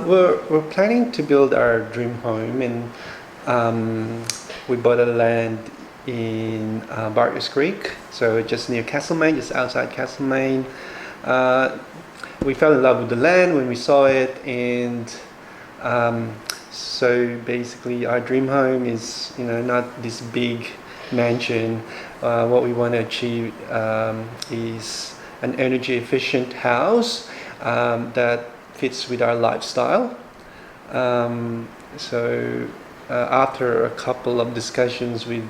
we're planning to build our dream home, and we bought a land in Barker's Creek, so just near Castlemaine, just outside Castlemaine. We fell in love with the land when we saw it, and so basically our dream home is, not this big mansion. What we want to achieve is an energy efficient house that fits with our lifestyle. After a couple of discussions with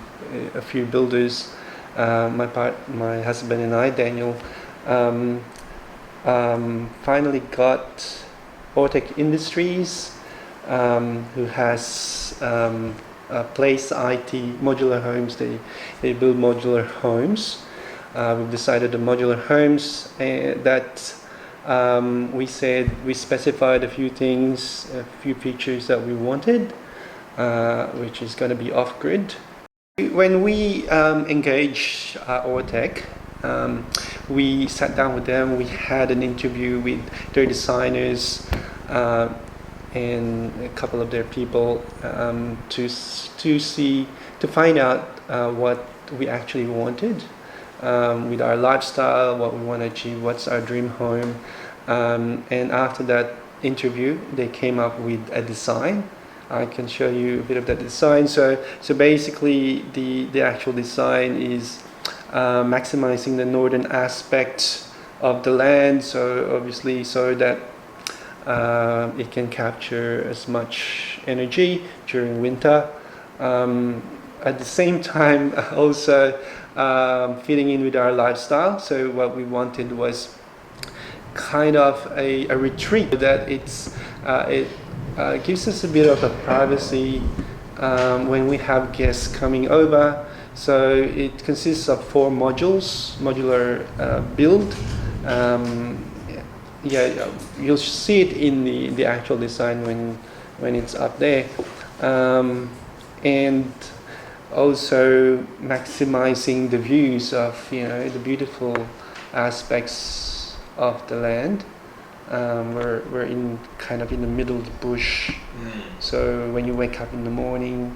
a few builders, my husband and I, Daniel, finally got Ortec Industries, who has Place IT modular homes. They build modular homes. We've decided the modular homes that we specified a few things, a few features that we wanted, which is going to be off-grid. When we engaged Ortec, we sat down with them. We had an interview with their designers and a couple of their people to find out what we actually wanted with our lifestyle, what we want to achieve, what's our dream home. And after that interview, they came up with a design. I can show you a bit of that design. So basically, the actual design is maximizing the northern aspect of the land. So obviously, so that it can capture as much energy during winter. At the same time, also fitting in with our lifestyle. So what we wanted was kind of a retreat that it gives us a bit of a privacy when we have guests coming over. So it consists of 4 modular build. You'll see it in the actual design when it's up there, and also maximizing the views of the beautiful aspects of the land. We're in kind of in the middle of the bush, so when you wake up in the morning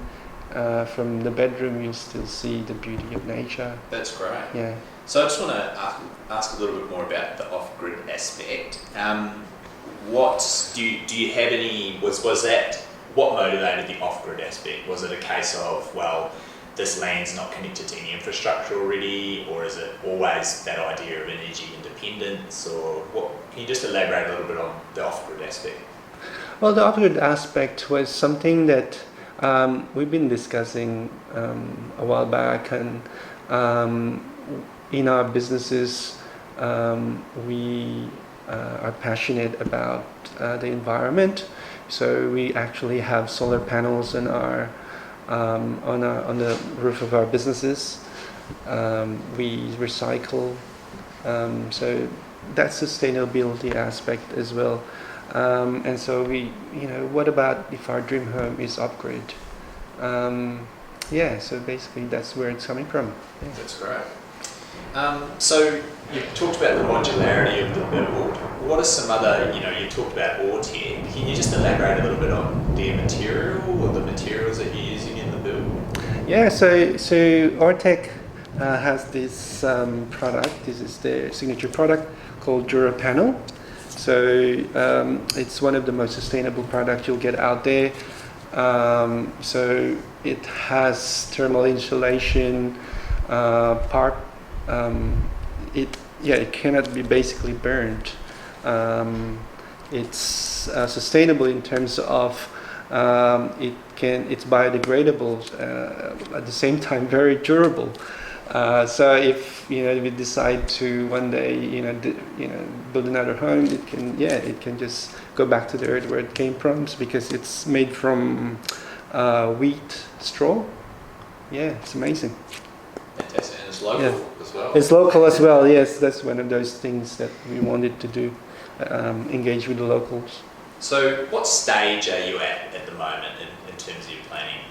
from the bedroom, you'll still see the beauty of nature. That's great. Yeah. So I just want to ask a little bit more about the off-grid aspect. What do you have any? Was that what motivated the off-grid aspect? Was it a case of, well, this land's not connected to any infrastructure already, or is it always that idea of energy independence, or what? Can you just elaborate a little bit on the off-grid aspect? Well, the off-grid aspect was something that we've been discussing a while back, and in our businesses, we are passionate about the environment. So we actually have solar panels on the roof of our businesses. We recycle, so that's sustainability aspect as well. And so what about if our dream home is off-grid? So basically that's where it's coming from. Yeah. That's great. So you talked about the modularity of the build. What are some other, you talked about Ortec. Can you just elaborate a little bit on their material or the materials that you're using in the build? Yeah, so Ortec has this product. This is their signature product called Dura Panel. So it's one of the most sustainable products you'll get out there. So it has thermal insulation, it cannot be basically burned. It's sustainable in terms of it's biodegradable, at the same time very durable. So if we decide to one day build another home, it can just go back to the earth where it came from, because it's made from wheat straw. Yeah, it's amazing. Fantastic, and it's local as well. It's local as well. Yes, that's one of those things that we wanted to do, engage with the locals. So, what stage are you at the moment in terms of your planning?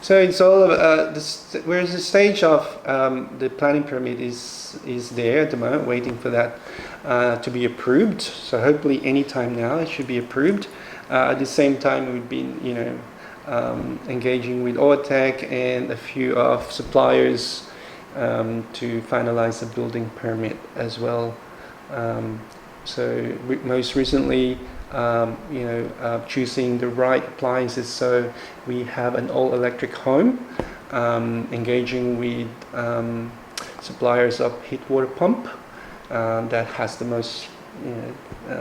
So it's all we're at the stage of the planning permit is there at the moment, waiting for that to be approved. So hopefully any time now it should be approved. At the same time, we've been, engaging with Ortec and a few of suppliers to finalize the building permit as well. Most recently, choosing the right appliances. So we have an all-electric home, engaging with suppliers of heat water pump that has the most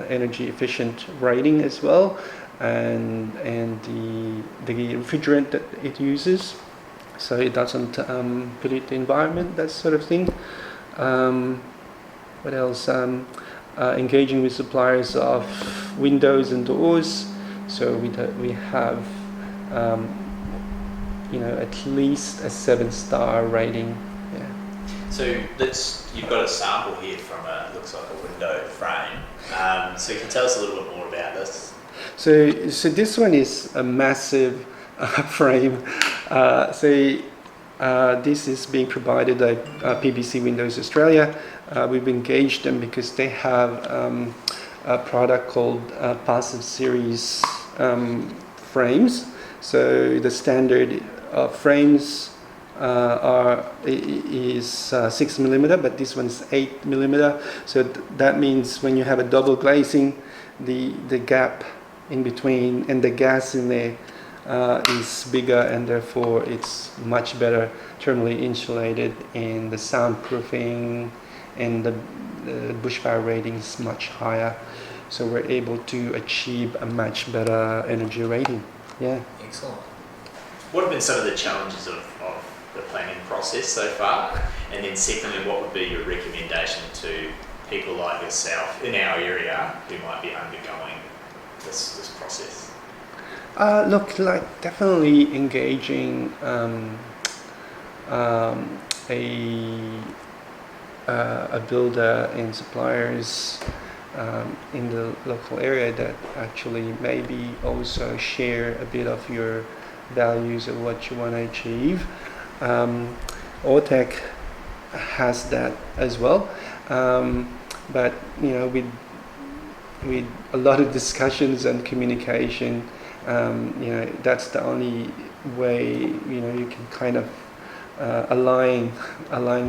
energy efficient rating as well, and the refrigerant that it uses, so it doesn't pollute the environment, that sort of thing. What else? Engaging with suppliers of windows and doors, so we have at least a 7-star rating. Yeah. So you've got a sample here from looks like a window frame. So you can tell us a little bit more about this. So this one is a massive frame. This is being provided by PBC Windows Australia. We've engaged them because they have a product called Passive Series frames. So the standard frames is 6mm, but this one's 8mm. So that means when you have a double glazing, the gap in between and the gas in there is bigger, and therefore it's much better thermally insulated, and the soundproofing and the bushfire rating is much higher. So we're able to achieve a much better energy rating. Yeah. Excellent. What have been some of the challenges of the planning process so far? And then secondly, what would be your recommendation to people like yourself in our area who might be undergoing this process? Definitely engaging a builder and suppliers in the local area that actually maybe also share a bit of your values of what you want to achieve. Ortec has that as well, but with a lot of discussions and communication, that's the only way you can kind of align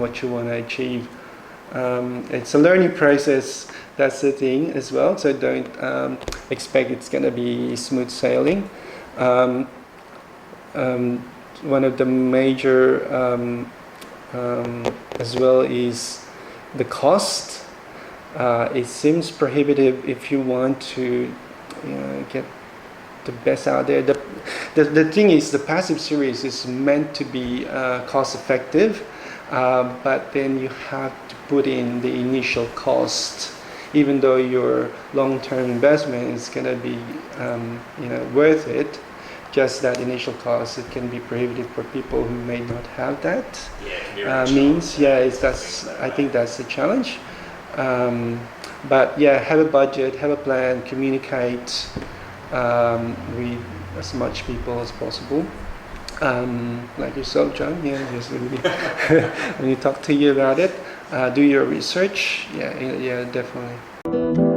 what you want to achieve. It's a learning process, that's the thing as well, so don't expect it's going to be smooth sailing. One of the major as well is the cost. It seems prohibitive if you want to get the best out there. The thing is, the Passive Series is meant to be cost effective, but then you have to put in the initial cost. Even though your long-term investment is going to be worth it, just that initial cost, it can be prohibitive for people who may not have that means. I think that's the challenge. But yeah, have a budget, have a plan, communicate with as much people as possible. Like yourself, John. Just when you talk to you about it, do your research. Yeah, definitely.